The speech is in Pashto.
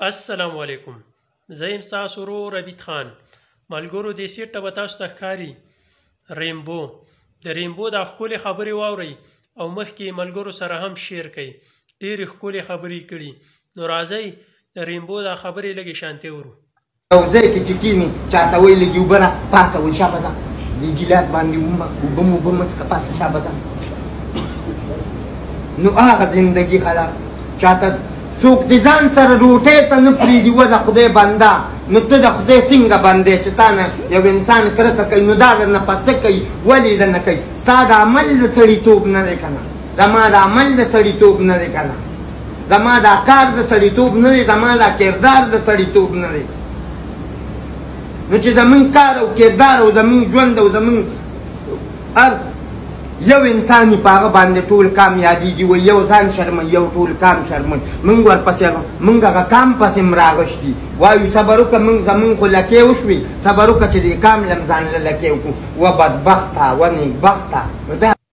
السلام علیکم. زه یم ستاسو ورور ربیټ خان. ملګرو دې سیټ ته به تاسو ته ښکاري ریمبو. د ریمبو دا ښکلې خبرې واورئ او مخکې ملګرو سره هم شیر کړئ. ډېرې ښکلې خبرې کړي. نو راځئ د ریمبو دا خبرې لږې شانتې ورو. یو ځای کې چې کښېني چاته وایي لږې اوبه را پاسه وایي شابه ځه دې ګیلاس باندې اوبه مه څښه پاسه شابه ځه. نو هغه زندګي خلاف چاته څوک د ځان سره روټۍ ته نه پرېږدي و د خدای بنده. نو ته د خدای څنګه بندې چې تا نه یو انسان کرکه کوي نو دا درنه پسه کوي. ولې درنه کوي؟ ستا د عمل د سړیتوب نه دی که نه. زما د عمل د سړیتوب نه دی که نه. زما دا کار د سړیتوب نه دی. زما دا کردار د سړیتوب نه دی. نو چې زمونږ کار او کردار او زمونږ ژوند او زمونږ هر یو انسان یې په هغه باندې ټول کام یادېږي. وایي یو ځان شرموي یو ټول کام شرموي. موږ ورپسې موږ هغه کام پسې م راغشتي وایو صبر وکړه زمونږ خو لکې وشوې صبر وکړه چې دې کام لم ځان له لکې وکړو. و بدبخته و نیکبخته نو دا